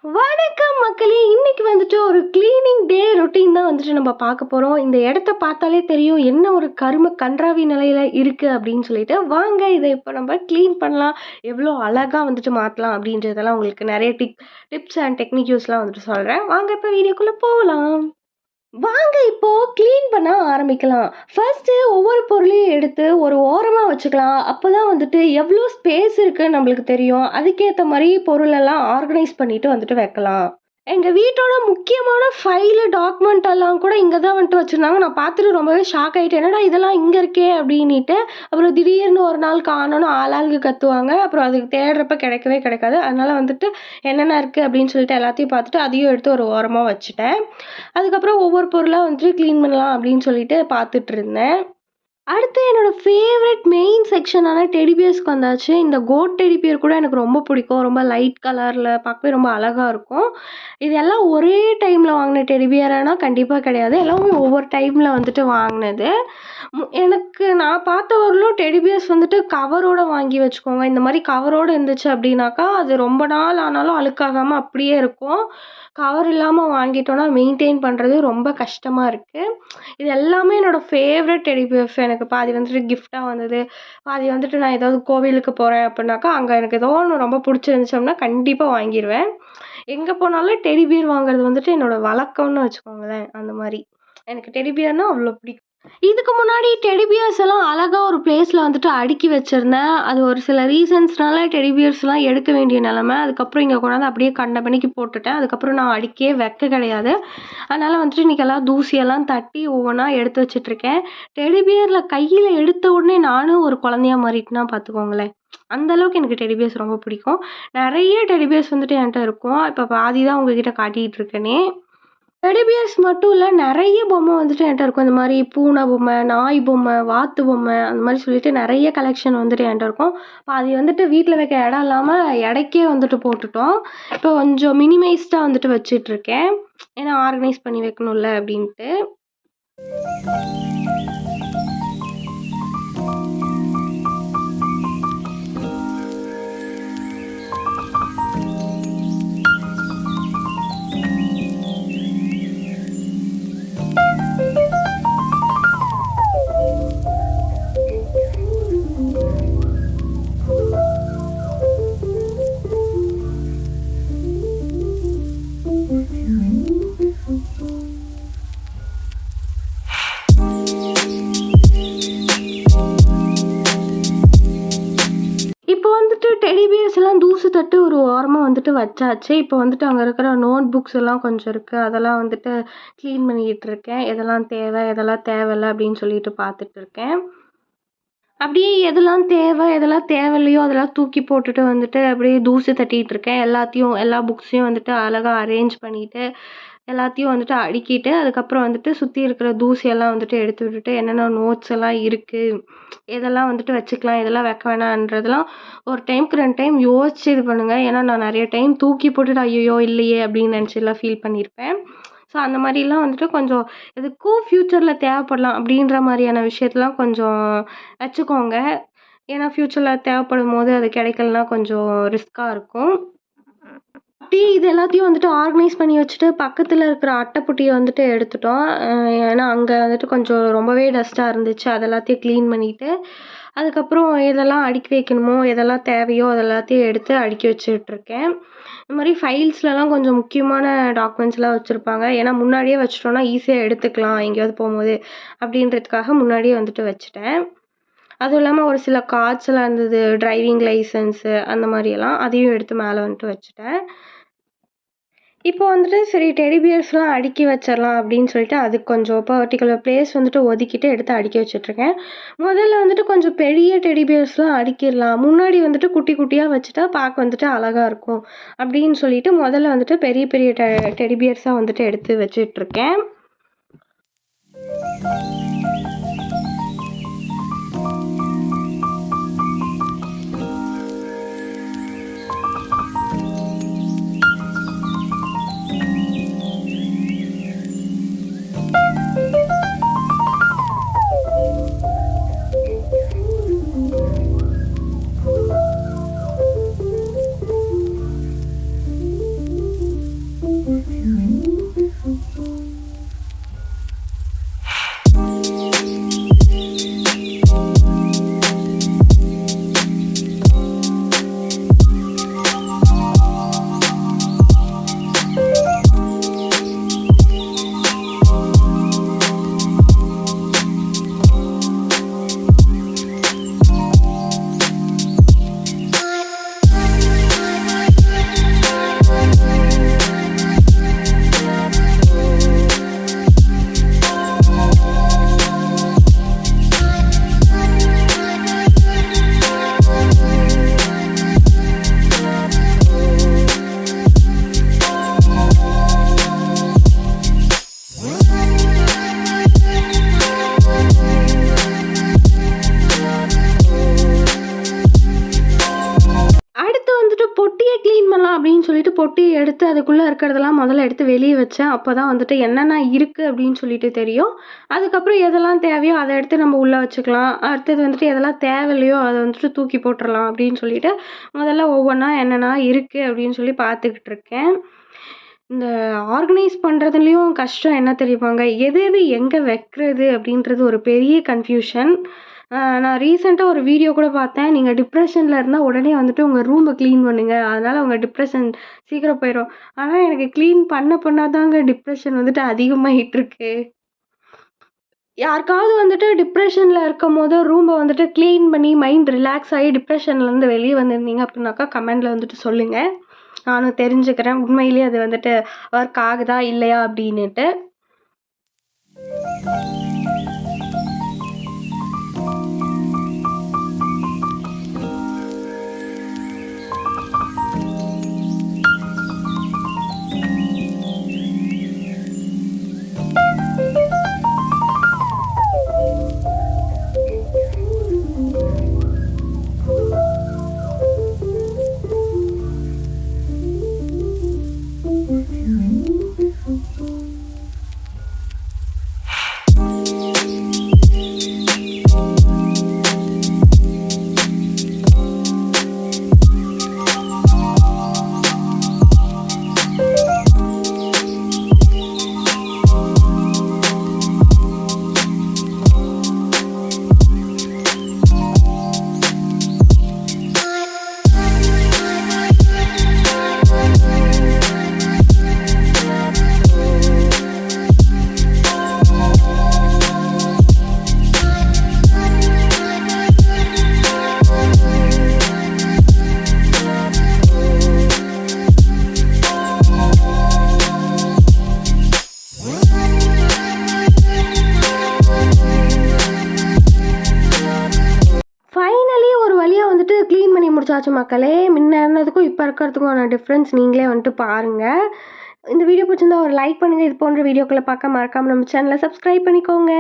வணக்கம் மக்களே! இன்னைக்கு வந்துட்டு ஒரு கிளீனிங் டே ரொட்டீன் தான் வந்துட்டு நம்ம பார்க்க போறோம். இந்த இடத்த பார்த்தாலே தெரியும், என்ன ஒரு கரும கண்றாவி நிலையில இருக்கு அப்படின்னு சொல்லிட்டு. வாங்க இத இப்ப நம்ம கிளீன் பண்ணலாம். எவ்வளோ அழகா வந்துட்டு மாத்தலாம் அப்படின்றதெல்லாம் உங்களுக்கு நெறைய டிப்ஸ் அண்ட் டெக்னிக்யூஸ்லாம் வந்துட்டு சொல்றேன். வாங்க இப்ப வீடியோக்குள்ள போலாம். வாங்க இப்போ கிளீன் பண்ண ஆரம்பிக்கலாம். ஃபர்ஸ்ட்டு ஒவ்வொரு பொருளையும் எடுத்து ஒரு ஓரமா வச்சுக்கலாம். அப்பதான் வந்துட்டு எவ்ளோ ஸ்பேஸ் இருக்குன்னு நம்மளுக்கு தெரியும். அதுக்கேத்த மாரி பொருளெல்லாம் ஆர்கனைஸ் பண்ணிட்டு வந்துட்டு வைக்கலாம். எங்க வீட்டோட முக்கியமான ஃபைலு, டாக்குமெண்ட் எல்லாம் கூட இங்க தான் வந்துட்டு வச்சிருந்தாங்க. நான் பார்த்துட்டு ரொம்பவே ஷாக் ஆயிட்டேன். "என்னடா இதெல்லாம் இங்க இருக்கே!" அப்படின்னிட்டு. அப்புறம் திடீர்னு ஒரு நாள் காணோம்னு ஆளாளுக்கு கத்துவாங்க. அப்புறம் அதுக்கு தேடுறப்ப கிடைக்கவே கிடைக்காது. அதனால வந்துட்டு என்னென்ன இருக்கு அப்படின்னு சொல்லிட்டு எல்லாத்தையும் பார்த்துட்டு, அதையும் எடுத்து ஒரு ஓரமா வச்சுட்டேன். அதுக்கப்புறம் ஒவ்வொரு பொருளா வந்துட்டு கிளீன் பண்ணலாம் அப்படின்னு சொல்லிட்டு பார்த்துட்டுருந்தேன். அடுத்து என்னோட ஃபேவரைட் மெயின் செக்ஷனான டெடி பியர்ஸ்க்கு வந்தாச்சு. இந்த கோட் டெடி பியர் கூட எனக்கு ரொம்ப பிடிக்கும். ரொம்ப லைட் கலர்ல பார்க்கவே ரொம்ப அழகா இருக்கும். இது எல்லாம் ஒரே டைம்ல வாங்கின டெடி பியரானா கண்டிப்பா கிடையாது. எல்லாமே ஒவ்வொரு டைம்ல வந்துட்டு வாங்கினது. எனக்கு நான் பார்த்தவரையிலும் டெடி பியர்ஸ் வந்துட்டு கவரோட வாங்கி வச்சுக்கோங்க. இந்த மாரி கவரோட இருந்துச்சு அப்படின்னாக்கா, அது ரொம்ப நாள் ஆனாலும் அழுக்காகாம அப்படியே இருக்கும். கவர் இல்லாம வாங்கிட்டோம்னா மெயின்டெயின் பண்றது ரொம்ப கஷ்டமா இருக்கு. இது எல்லாமே என்னோட ஃபேவரைட் டெடி பியர்ஸ். எனக்கு பாதி வந்துட்டு கிஃப்ட்டா வந்தது. பாதி வந்துட்டு நான் ஏதாவது கோவிலுக்கு போறேன் அப்படின்னாக்கா, அங்க எனக்கு ஏதோ ஒண்ணு ரொம்ப புடிச்சிருந்துச்சு அப்படின்னா கண்டிப்பா வாங்கிருவேன். எங்க போனாலும் டெடி பியர் வாங்குறது வந்துட்டு என்னோட வழக்கம்னு வச்சுக்கோங்களேன். அந்த மாரி. எனக்கு டெடி பியர்னா அவ்ளோ பிடிக்கும். இதுக்கு முன்னாடி டெடி பியர்ஸ் எல்லாம் அழகா ஒரு பிளேஸ்ல வந்துட்டு அடுக்கி வச்சிருந்தேன். அது ஒரு சில ரீசன்ஸ்னால டெடி பியர்ஸ்லாம் எடுக்க வேண்டிய நிலைமை. அதுக்கப்புறம் இங்க கொண்டாந்து அப்படியே கண்டமேனிக்கு போட்டுட்டேன். அதுக்கப்புறம் நான் அடுக்கியே வைக்க கிடையாது. அதனால வந்துட்டு இன்னைக்கு எல்லாம் தூசியெல்லாம் தட்டி ஒவ்வொன்னா எடுத்து வச்சுட்டுருக்கேன். டெடி பியர்ல கையில எடுத்த உடனே நானும் ஒரு குழந்தையா மாறிட்டேன்னா பார்த்துக்கோங்களேன். அந்த அளவுக்கு எனக்கு டெடி பியர்ஸ் ரொம்ப பிடிக்கும். நெறைய டெடி பியர்ஸ் வந்துட்டு என்ட்ட இருக்கும். இப்ப பாதி தான் உங்ககிட்ட காட்டிட்டு இருக்கேனே. டெடி பியர்ஸ் மட்டும் இல்ல, நெறைய பொம்மை வந்துட்டு என்ட்ட இருக்கும். இந்த மாரி பூனை பொம்மை, நாய் பொம்மை, வாத்து பொம்மை அந்த மாரி சொல்லிட்டு நெறைய கலெக்ஷன் வந்துட்டு என்ட்ட இருக்கும். பாதி வந்துட்டு வீட்ல வைக்க இடம் இல்லாம எடைக்கே வந்துட்டு போட்டுட்டோம். இப்போ கொஞ்சம் மினிமைஸ்டா வந்துட்டு வச்சுட்டுருக்கேன். ஏன்னா ஆர்கனைஸ் பண்ணி வைக்கணும்ல அப்டின்ட்டு. இப்போ வந்துட்டு டெடி பியர்ஸ் எல்லாம் தூசு தட்டி ஒரு ஓரமா வந்துட்டு வச்சாச்சு. இப்போ வந்துட்டு அங்க இருக்கிற நோட் புக்ஸ் எல்லாம் கொஞ்சம் இருக்கு. அதெல்லாம் வந்துட்டு கிளீன் பண்ணிக்கிட்டு இருக்கேன். எதெல்லாம் தேவை, எதெல்லாம் தேவையில்ல அப்படின்னு சொல்லிட்டு பார்த்துட்டு இருக்கேன். அப்படியே எதெல்லாம் தேவை, எதெல்லாம் தேவையில்லையோ அதெல்லாம் தூக்கி போட்டுட்டு வந்துட்டு அப்படியே தூசு தட்டிட்டு இருக்கேன். எல்லாத்தையும் எல்லா புக்ஸையும் வந்துட்டு அழகா அரேஞ்ச் பண்ணிட்டு, எல்லாத்தையும் வந்துட்டு அடுக்கிட்டு, அதுக்கப்புறம் வந்துட்டு சுத்தி இருக்கிற தூசியெல்லாம் வந்துட்டு எடுத்து விட்டுட்டு, என்னென்ன நோட்ஸ் எல்லாம் இருக்கு, எதெல்லாம் வந்துட்டு வச்சுக்கலாம், எதெல்லாம் வைக்க வேணான்றதெல்லாம் ஒரு டைம்க்கு 2 டைம் யோசிச்சு இது பண்ணுங்க. ஏன்னா நான் நெறைய டைம் தூக்கி போட்டுட்டு, "ஐயய்யோ! இல்லையே" அப்படின்னு நினச்சுலாம் ஃபீல் பண்ணியிருப்பேன். ஸோ அந்த மாரிலாம் வந்துட்டு கொஞ்சம் எதுக்கும் ஃப்யூச்சர்ல தேவைப்படலாம் அப்படின்ற மாரியான விஷயத்தலாம் கொஞ்சம் வச்சுக்கோங்க. ஏன்னா ஃப்யூச்சர்ல தேவைப்படும்போது அது கிடைக்கலனா கொஞ்சம் ரிஸ்க்கா இருக்கும். அப்படியே இது எல்லாத்தையும் வந்துட்டு ஆர்கனைஸ் பண்ணி வச்சுட்டு, பக்கத்துல இருக்கிற அட்டைப்பெட்டிய வந்துட்டு எடுத்துட்டோம். ஏன்னா அங்க வந்துட்டு கொஞ்சம் ரொம்பவே டஸ்ட்டா இருந்துச்சு. அது எல்லாத்தையும் கிளீன் பண்ணிட்டு, அதுக்கப்புறம் எதெல்லாம் அடுக்கி வைக்கணுமோ, எதெல்லாம் தேவையோ அது எல்லாத்தையும் எடுத்து அடுக்கி வச்சுட்ருக்கேன். இந்த மாரி ஃபைல்ஸ்லலாம் கொஞ்சம் முக்கியமான டாக்குமெண்ட்ஸ்லாம் வச்சிருப்பாங்க. ஏன்னா முன்னாடியே வச்சுட்டோம்னா ஈஸியா எடுத்துக்கலாம் எங்கேயாவது போம்போது, அப்படின்றதுக்காக முன்னாடியே வந்துட்டு வச்சுட்டேன். அதுவும் இல்லாம ஒரு சில கார்ட்ஸ்லாம் இருந்தது. டிரைவிங் லைசென்ஸு அந்த மாரியெல்லாம். அதையும் எடுத்து மேல வந்துட்டு வச்சுட்டேன். இப்போ வந்துட்டு சரி டெடி பியர்ஸ்லாம் அடுக்கி வச்சிரலாம் அப்படின்னு சொல்லிட்டு, அதுக்கு கொஞ்சம் பர்ட்டிகுலர் பிளேஸ் வந்துட்டு ஒதுக்கிட்டு எடுத்து அடுக்கி வச்சுட்ருக்கேன். முதல்ல வந்துட்டு கொஞ்சம் பெரிய டெடி பியர்ஸ்லாம் அடுக்கிரலாம். முன்னாடி வந்துட்டு குட்டி குட்டியா வச்சுட்டா பார்க்க வந்துட்டு அழகா இருக்கும். அப்படின்னு சொல்லிட்டு முதல்ல வந்துட்டு பெரிய பெரிய டெடி பியர்ஸா வந்துட்டு எடுத்து வச்சுட்ருக்கேன். எடுத்து அதுக்குள்ள இருக்கிறதெல்லாம் முதல்ல எடுத்து வெளிய வச்சேன். அப்பதான் வந்துட்டு என்னென்ன இருக்கு அப்படின்னு சொல்லிட்டு தெரியும். அதுக்கப்புறம் எதெல்லாம் தேவையோ அத எடுத்து நம்ம உள்ள வச்சுக்கலாம். அடுத்தது வந்துட்டு எதெல்லாம் தேவையில்லையோ அத வந்துட்டு தூக்கி போட்டுறலாம் அப்படின்னு சொல்லிட்டு, முதல்ல ஒவ்வொன்னா என்னென்ன இருக்கு அப்படின்னு சொல்லி பார்த்துக்கிட்டு இருக்கேன். இந்த ஆர்கனைஸ் பண்றதுலயும் கஷ்டம் என்ன தெரியுமாங்க? எது எது எங்க வைக்கிறது அப்படின்றது ஒரு பெரிய கன்ஃப்யூஷன். நான் ரீசென்ட்டா ஒரு வீடியோ கூட பார்த்தேன். நீங்க டிப்ரஷன்ல இருந்தா உடனே வந்துட்டு உங்க ரூம கிளீன் பண்ணுங்க. அதனால உங்க டிப்ரஷன் சீக்கிரம் போயிரும். ஆனா எனக்கு கிளீன் பண்ண தாங்க டிப்ரஷன் வந்துட்டு அதிகமாயிட்டுருக்கு. யாருக்காவது வந்துட்டு டிப்ரஷன்ல இருக்கும்போது ரூம வந்துட்டு கிளீன் பண்ணி மைண்ட் ரிலாக்ஸ் ஆயி டிப்ரஷன்லேருந்து வெளிய வந்திருந்தீங்க அப்படின்னாக்கா, கமெண்ட்ல வந்துட்டு சொல்லுங்க. நானும் தெரிஞ்சுக்கிறேன். உண்மையிலேயே அது வந்துட்டு ஒர்க் ஆகுதா? இல்லையா? அப்படின்னுட்டு. ஃபைனலி ஒரு வழியா வந்துட்டு கிளீன் பண்ணி முடிச்சாச்சு மக்களே. முன்ன இருந்ததுக்கும் இப்போ இருக்கிறதுக்குமான டிஃப்ரென்ஸ் நீங்களே வந்துட்டு பாருங்க. இந்த வீடியோ பிடிச்சிருந்தா ஒரு லைக் பண்ணுங்க. இது போன்ற வீடியோக்களை பார்க்க மறக்காம நம்ம சேனலை சப்ஸ்கிரைப் பண்ணிக்கோங்க.